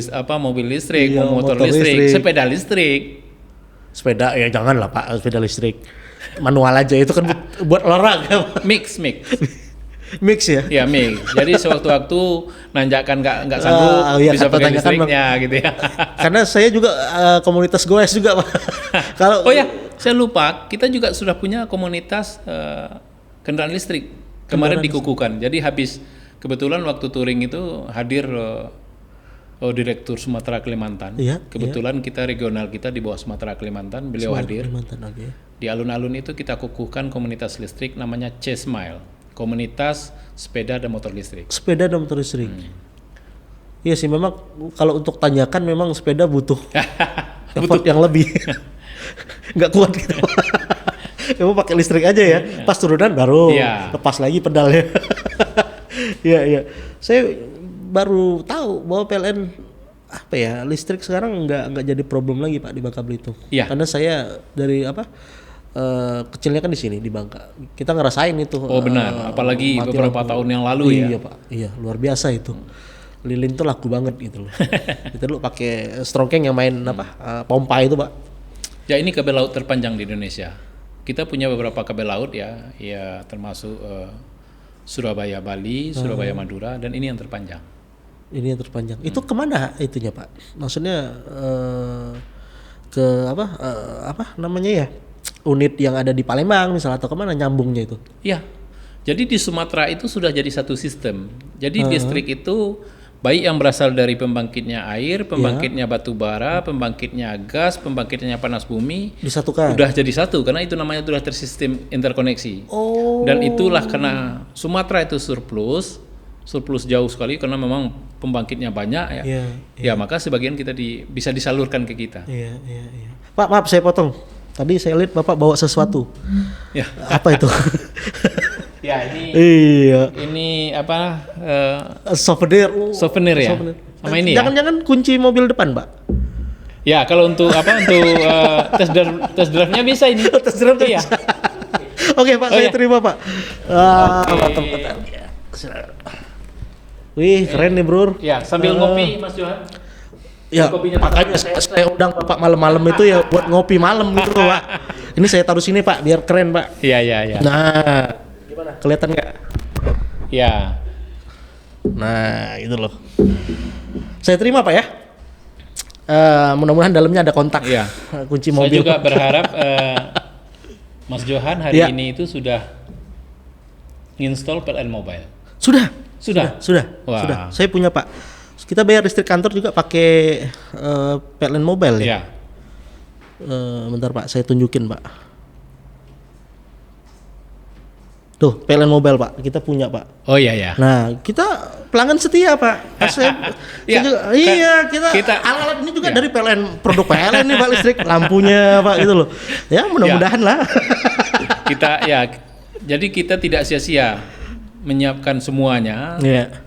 listrik, Iya, mau motor motor listrik, listrik. sepeda listrik. Sepeda ya jangan lah Pak, sepeda listrik. Manual aja itu kan buat olahraga. Mix. Mix ya. Ya mix. Jadi sewaktu-waktu nanjakan nggak sanggup Iya, bisa kan pakai pertanyakan, listriknya gitu ya. Karena saya juga komunitas goes juga Pak. Kalau Oh ya, saya lupa, kita juga sudah punya komunitas kendaraan listrik. Kemarin dikukuhkan. Jadi kebetulan waktu touring itu hadir Direktur Sumatera Kalimantan. Iya, Kebetulan kita regional kita di bawah Sumatera Kalimantan, beliau hadir. Kalimantan, oke. Di alun-alun itu kita kukuhkan komunitas listrik namanya C-Smile, komunitas sepeda dan motor listrik. Sepeda dan motor listrik. Iya sih, memang kalau untuk tanjakan memang sepeda butuh effort yang lebih. Nggak kuat gitu. Kamu pakai listrik aja ya. Pas turunan baru lepas lagi pedalnya. Iya. Saya baru tahu bahwa PLN listrik sekarang nggak jadi problem lagi Pak di Bangka Belitung. Iya. Karena saya dari kecilnya kan di sini di Bangka. Kita ngerasain itu. Oh benar, apalagi beberapa tahun yang lalu ya. Iya Pak, iya luar biasa itu. Lilin tuh laku banget gitu loh. Kita dulu pakai strongkeng yang main pompa itu Pak. Ya ini kabel laut terpanjang di Indonesia. Kita punya beberapa kabel laut ya termasuk Surabaya Bali, Surabaya Madura, dan ini yang terpanjang. Ini yang terpanjang. Itu kemana itunya Pak? Maksudnya ke apa namanya ya? Unit yang ada di Palembang misalnya atau kemana nyambungnya itu? Iya. Jadi di Sumatera itu sudah jadi satu sistem. Jadi listrik itu baik yang berasal dari pembangkitnya air, pembangkitnya batu bara, pembangkitnya gas, pembangkitnya panas bumi, disatukan. Udah jadi satu karena itu namanya sudah tersistem interkoneksi. Oh. Dan itulah karena Sumatera itu surplus jauh sekali karena memang pembangkitnya banyak ya. Ya maka sebagian kita bisa disalurkan ke kita. Iya. Pak, maaf saya potong. Tadi saya lihat Bapak bawa sesuatu. Ya. Apa itu? Ya ini. Iya. Ini apa? Souvenir. Souvenir ya. Sama ini. Jangan-jangan kunci mobil depan, Pak. Ya kalau untuk test drive-nya bisa ini. Test drive iya. Oke Pak, saya terima Pak. Mantap. Wih keren nih Bro. Ya sambil ngopi Mas Johan. Ya makanya saya undang Bapak malam-malam itu ya buat ngopi malam gitu loh Pak. Ini saya taruh sini Pak biar keren Pak. Iya. Nah gimana kelihatan nggak? Ya. Nah itu loh. Saya terima Pak ya. Mudah-mudahan dalamnya ada kontak. Iya. Kunci mobil. Saya juga berharap Mas Johan hari ini itu sudah install PLN Mobile. Sudah. Wah. Sudah. Saya punya Pak. Kita bayar listrik kantor juga pakai PLN Mobile ya. Bentar Pak, saya tunjukin Pak. Tuh PLN Mobile Pak, kita punya Pak. Oh iya. Nah kita pelanggan setia Pak. Saya juga, kita alat-alat ini juga dari PLN, produk PLN nih Pak listrik, lampunya Pak gitu loh. Ya mudah-mudahan lah. Jadi kita tidak sia-sia menyiapkan semuanya.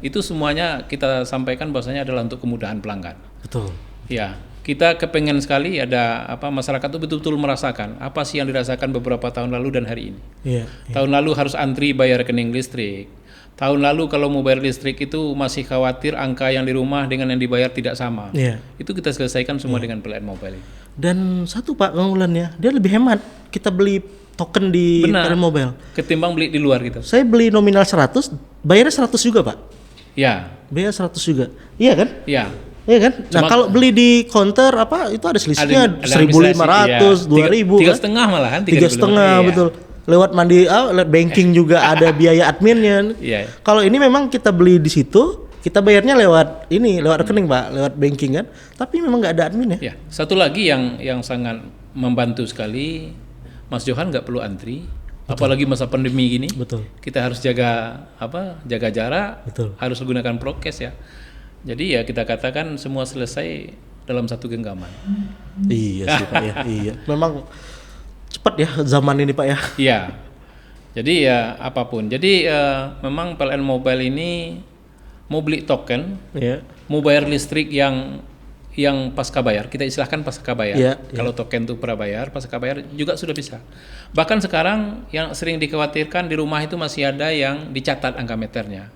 Itu semuanya kita sampaikan bahwasanya adalah untuk kemudahan pelanggan. Betul. Ya, kita kepengen sekali ada masyarakat itu betul-betul merasakan apa sih yang dirasakan beberapa tahun lalu dan hari ini. Tahun lalu harus antri bayar rekening listrik. Tahun lalu kalau mau bayar listrik itu masih khawatir angka yang di rumah dengan yang dibayar tidak sama. Itu kita selesaikan semua dengan PLN Mobile. Dan satu Pak keunggulannya, dia lebih hemat. Kita beli token di PLN Mobile ketimbang beli di luar gitu. Saya beli nominal 100, bayarnya 100 juga Pak. Ya. Bayar 100 juga. Iya kan? Iya. Iya kan? Nah kalau beli di counter itu ada selisihnya 1.500, 2.000 3,5 malahan. 3,5 betul. Lewat lewat banking juga ada biaya adminnya. Kalau ini memang kita beli di situ, kita bayarnya lewat rekening Pak, lewat banking kan. Tapi memang nggak ada admin ya. Satu lagi yang sangat membantu sekali, Mas Johan nggak perlu antri, apalagi masa pandemi gini. Betul. Kita harus jaga jarak, harus menggunakan prokes ya. Jadi ya kita katakan semua selesai dalam satu genggaman. Iya sih Pak ya. Iya. Memang cepat ya zaman ini Pak ya. Iya. Jadi ya apapun. Jadi memang PLN Mobile ini mau beli token, mau bayar listrik yang yang pasca bayar, kita istilahkan pasca bayar. Iya, Kalau token itu prabayar, pasca bayar juga sudah bisa. Bahkan sekarang yang sering dikhawatirkan di rumah itu masih ada yang dicatat angka meternya.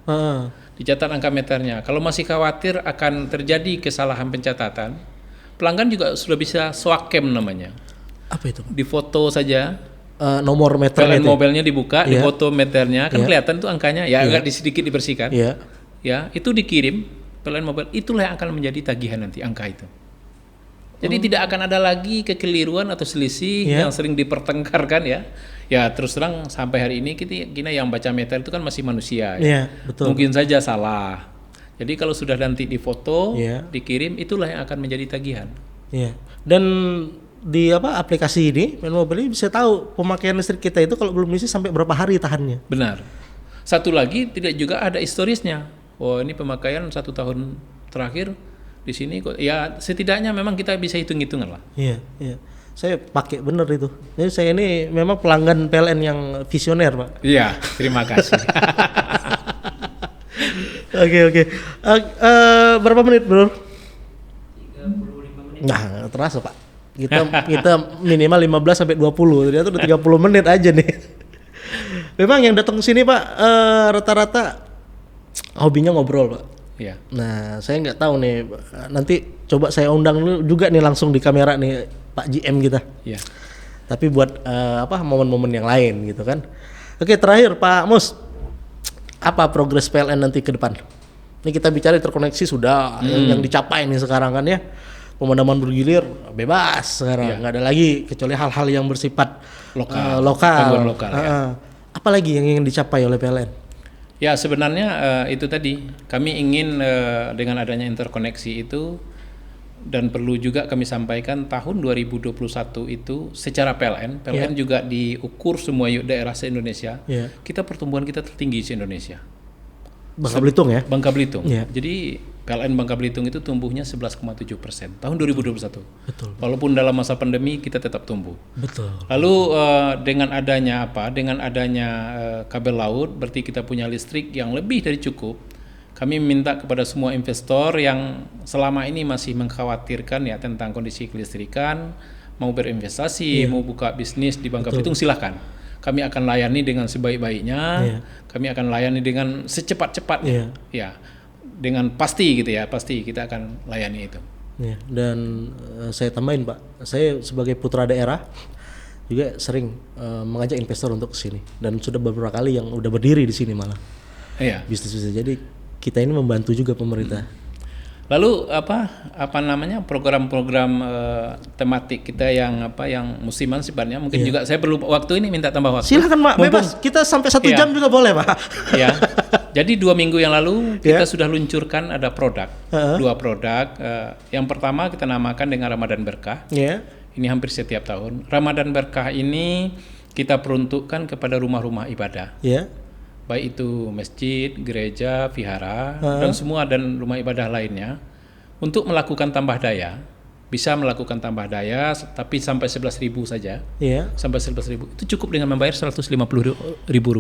Dicatat angka meternya. Kalau masih khawatir akan terjadi kesalahan pencatatan, pelanggan juga sudah bisa swakcam namanya. Apa itu? Di foto saja, Nomor meter PLN itu. mobilnya dibuka, di foto meternya, kan kelihatan tuh angkanya, ya agak sedikit dibersihkan. Iya. Ya, itu dikirim PLN Mobile, itulah yang akan menjadi tagihan nanti angka itu. Jadi tidak akan ada lagi kekeliruan atau selisih yang sering dipertengkarkan ya. Ya terus terang sampai hari ini kita yang baca meter itu kan masih manusia ya. Iya, betul. Mungkin saja salah. Jadi kalau sudah nanti difoto, dikirim, itulah yang akan menjadi tagihan. Iya. Dan di aplikasi ini PLN Mobile ini bisa tahu pemakaian listrik kita itu kalau belum diisi sampai berapa hari tahannya. Benar. Satu lagi tidak juga ada historisnya. Oh ini pemakaian 1 tahun terakhir di sini kok. Ya setidaknya memang kita bisa hitung-hitungan lah. Iya, iya. Saya pakai bener itu. Jadi saya ini memang pelanggan PLN yang visioner, Pak. Iya, terima kasih. Oke. Berapa menit, Bro? 35 menit. Nah, terasa, Pak. Kita minimal 15 sampai 20. Ternyata udah 30 menit aja nih. Memang yang datang ke sini, Pak, rata-rata hobinya ngobrol, Pak. Iya. Nah, saya nggak tahu nih. Nanti coba saya undang juga nih langsung di kamera nih Pak GM kita. Iya. Tapi buat momen-momen yang lain gitu kan. Oke, terakhir Pak Mus, apa progres PLN nanti ke depan? Ini kita bicara terkoneksi sudah, yang dicapai nih sekarang kan ya. Pemadaman bergilir bebas sekarang, nggak ada lagi kecuali hal-hal yang bersifat lokal. Ya. Apalagi yang ingin dicapai oleh PLN? Ya sebenarnya itu tadi kami ingin dengan adanya interkoneksi itu, dan perlu juga kami sampaikan tahun 2021 itu secara PLN juga diukur semua daerah se-Indonesia, kita pertumbuhan kita tertinggi se-Indonesia. Bangka Belitung ya? Bangka Belitung. Jadi PLN Bangka Belitung itu tumbuhnya 11,7% tahun 2021. Betul. Walaupun dalam masa pandemi kita tetap tumbuh. Betul. Lalu dengan adanya Dengan adanya kabel laut, berarti kita punya listrik yang lebih dari cukup. Kami minta kepada semua investor yang selama ini masih mengkhawatirkan ya tentang kondisi kelistrikan, mau berinvestasi, mau buka bisnis di Bangka Belitung, silahkan. Kami akan layani dengan sebaik-baiknya. Kami akan layani dengan secepat-cepatnya. Ya, dengan pasti gitu ya, pasti kita akan layani itu. Ya, dan saya tambahin Pak, saya sebagai putra daerah juga sering mengajak investor untuk ke sini, dan sudah beberapa kali yang udah berdiri di sini malah. Iya. Bisnis-bisnis. Jadi kita ini membantu juga pemerintah. Lalu program-program tematik kita yang musiman sifatnya, mungkin juga saya perlu waktu ini minta tambah waktu. Silakan Pak, bebas. Kita sampai 1 jam juga boleh Pak. Ya. Jadi 2 minggu yang lalu kita sudah luncurkan ada produk, 2 produk. Yang pertama kita namakan dengan Ramadan Berkah. Ini hampir setiap tahun. Ramadan Berkah ini kita peruntukkan kepada rumah-rumah ibadah. Baik itu masjid, gereja, vihara, dan semua, dan rumah ibadah lainnya, untuk melakukan tambah daya. Bisa melakukan tambah daya, tapi sampai 11.000 saja. Sampai 11.000 itu cukup dengan membayar Rp150.000. 150.000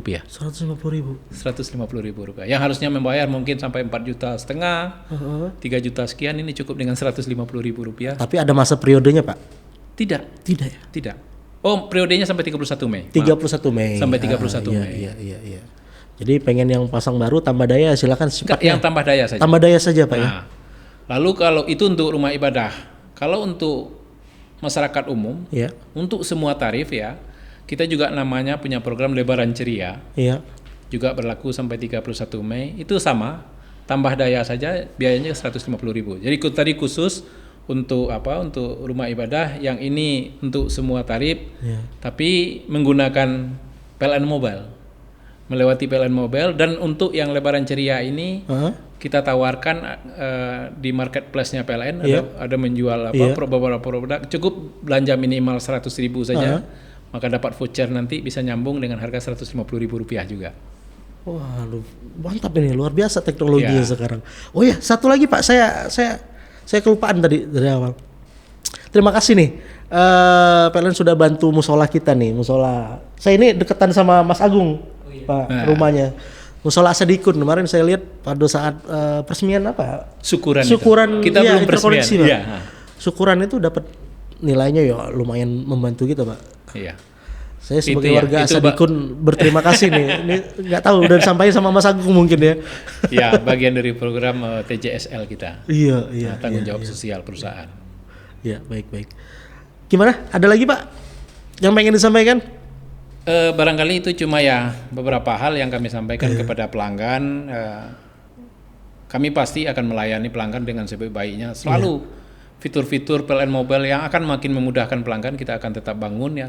rupiah. Yang harusnya membayar mungkin sampai 4,5 juta, 3 juta sekian, ini cukup dengan Rp150.000. Tapi ada masa periodenya Pak? Tidak ya? Tidak. Oh, periodenya sampai 31 Mei. 31 Mei. Sampai 31 Mei. Iya. Jadi pengen yang pasang baru tambah daya silakan secepatnya. Yang tambah daya saja. Tambah daya saja Pak ya. Lalu kalau itu untuk rumah ibadah, kalau untuk masyarakat umum, untuk semua tarif ya, kita juga namanya punya program Lebaran Ceria. Juga berlaku sampai 31 Mei. Itu sama, tambah daya saja biayanya 150.000. Jadi tadi khusus untuk untuk rumah ibadah, yang ini untuk semua tarif, tapi menggunakan PLN Mobile. Melewati PLN Mobile. Dan untuk yang Lebaran Ceria ini kita tawarkan di marketplace-nya PLN, ada menjual beberapa produk, cukup belanja minimal 100.000 saja, maka dapat voucher, nanti bisa nyambung dengan harga Rp150.000 juga. Wah, mantap ini, luar biasa teknologinya sekarang. Oh ya, satu lagi Pak, saya kelupaan tadi dari awal. Terima kasih nih, PLN sudah bantu musola kita nih, musola. Saya ini deketan sama Mas Agung, Pak, rumahnya. Musola Asadikun kemarin saya lihat pada saat peresmian apa? Syukuran. Kita iya, belum peresmian. interkoneksi, Pak. Iya. Syukuran itu dapat nilainya ya lumayan membantu gitu, Pak. Iya. Saya sebagai Itu ya, warga itu, Asadikun berterima kasih nih. Ini nggak tahu udah disampaikan sama Mas Agung mungkin ya. Ya, bagian dari program TJSL kita. Iya, iya. Tanggung jawab sosial perusahaan. Iya, baik. Gimana? Ada lagi, Pak? Yang pengen disampaikan? Barangkali itu cuma ya beberapa hal yang kami sampaikan kepada pelanggan. Kami pasti akan melayani pelanggan dengan sebaik-baiknya. Selalu fitur-fitur PLN Mobile yang akan makin memudahkan pelanggan kita akan tetap bangun ya,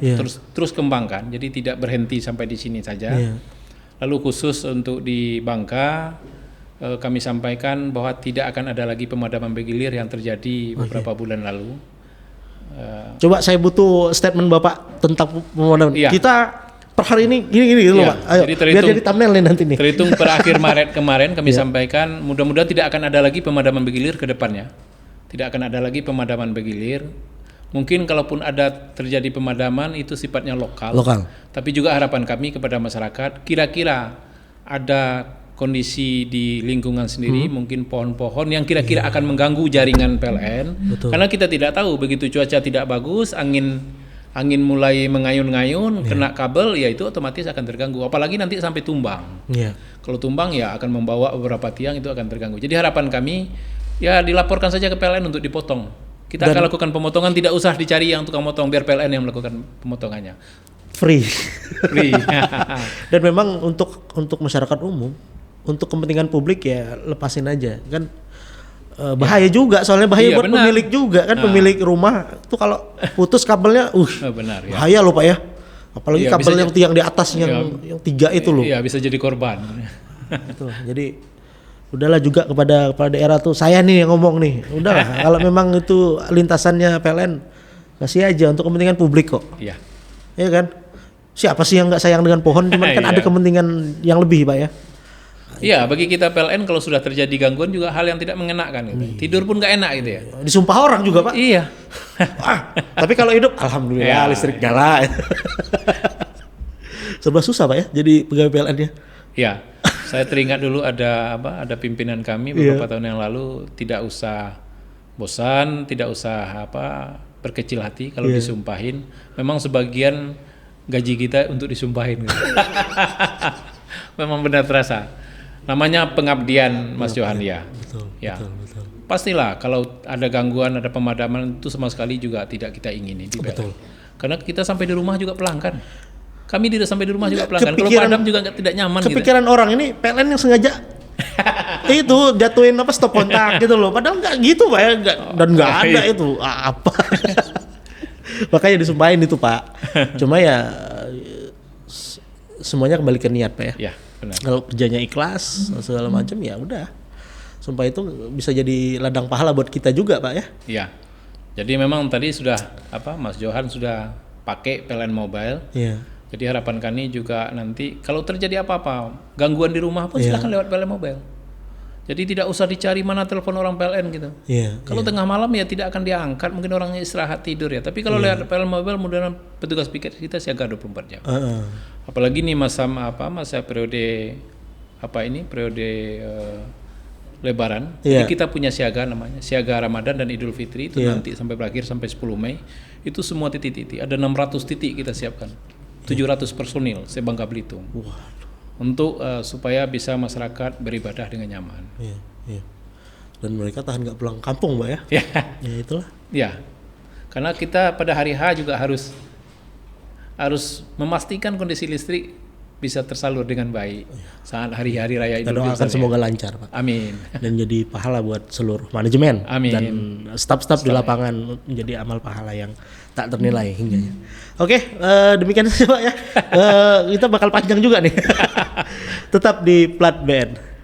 terus kembangkan. Jadi tidak berhenti sampai di sini saja. Lalu khusus untuk di Bangka kami sampaikan bahwa tidak akan ada lagi pemadaman bergilir yang terjadi beberapa bulan lalu. Coba saya butuh statement Bapak tentang pemadaman. Iya. Kita per hari ini gini loh, Pak. Ayo, jadi biar jadi thumbnail nih nanti nih. Terhitung per akhir Maret kemarin kami sampaikan mudah-mudahan tidak akan ada lagi pemadaman bergilir ke depannya. Tidak akan ada lagi pemadaman bergilir. Mungkin kalaupun ada terjadi pemadaman itu sifatnya lokal. Tapi juga harapan kami kepada masyarakat kira-kira ada kondisi di lingkungan sendiri, mungkin pohon-pohon yang kira-kira akan mengganggu jaringan PLN. Karena kita tidak tahu begitu cuaca tidak bagus, angin mulai mengayun-ngayun, kena kabel, ya itu otomatis akan terganggu. Apalagi nanti sampai tumbang. Kalau tumbang ya akan membawa beberapa tiang, itu akan terganggu. Jadi harapan kami ya dilaporkan saja ke PLN untuk dipotong. Kita akan lakukan pemotongan, tidak usah dicari yang tukang motong, biar PLN yang melakukan pemotongannya. Free. Free. Dan memang untuk masyarakat umum, untuk kepentingan publik ya lepasin aja kan. Bahaya juga, soalnya bahaya buat pemilik juga kan, pemilik rumah tuh kalau putus kabelnya, benar, ya. bahaya loh Pak ya. Apalagi kabel yang tiang di atas yang 3 itu loh. Iya, bisa jadi korban. Tuh, jadi udahlah juga kepada daerah tuh, saya nih yang ngomong nih, udahlah kalau memang itu lintasannya PLN kasih aja untuk kepentingan publik kok. Iya. Iya kan? Siapa sih yang nggak sayang dengan pohon? Cuman kan ada kepentingan yang lebih Pak ya. Iya, bagi kita PLN kalau sudah terjadi gangguan juga hal yang tidak mengenakan gitu. Tidur pun nggak enak gitu ya. Disumpah orang juga Pak. Iya. Tapi kalau hidup alhamdulillah listrik nyala. Serba susah Pak ya jadi pegawai PLN-nya. Ya, saya teringat dulu ada pimpinan kami beberapa tahun yang lalu, tidak usah bosan, tidak usah berkecil hati kalau disumpahin. Memang sebagian gaji kita untuk disumpahin gitu. Memang benar terasa. Namanya pengabdian Mas Johan ya. Betul. Pastilah kalau ada gangguan, ada pemadaman itu sama sekali juga tidak kita ingini di PLN. Karena kita sampai di rumah juga pelanggan. Kami tidak sampai di rumah juga pelanggan. Kalau padam juga tidak nyaman. Kepikiran gitu. Orang ini PLN yang sengaja itu jatuhin stop kontak gitu loh. Padahal nggak gitu Pak ya, dan nggak ada itu apa. Makanya disumpahin itu Pak. Cuma ya semuanya kembali ke niat Pak ya. Benar. Kalau kerjanya ikhlas segala macam ya udah. Sumpah itu bisa jadi ladang pahala buat kita juga Pak ya. Iya. Jadi memang tadi sudah Mas Johan sudah pakai PLN Mobile. Iya. Jadi harapan kami juga nanti kalau terjadi apa-apa, gangguan di rumah pun silakan lewat PLN Mobile. Jadi tidak usah dicari mana telepon orang PLN gitu. Kalau tengah malam ya tidak akan diangkat, mungkin orangnya istirahat tidur ya. Tapi kalau lewat PLN Mobile mudah-mudahan petugas piket kita siaga 24 jam. Apalagi nih masa periode periode Lebaran. Jadi kita punya siaga namanya siaga Ramadan dan Idul Fitri itu nanti sampai berakhir sampai 10 Mei. Itu semua titik-titik. Ada 600 titik kita siapkan. 700 personil se-Bangka Belitung. Untuk supaya bisa masyarakat beribadah dengan nyaman. Iya. Dan mereka tahan nggak pulang kampung Mbak ya? Ya itulah. Ya, karena kita pada hari H juga harus memastikan kondisi listrik bisa tersalur dengan baik saat hari-hari raya Idul Fitri. Doakan semoga lancar Pak. Amin. Dan jadi pahala buat seluruh manajemen. Amin. Dan staf-staf di lapangan menjadi amal pahala yang tak ternilai hingga. Oke, demikian saja Pak ya. Kita bakal panjang juga nih. Tetap di Plat BN.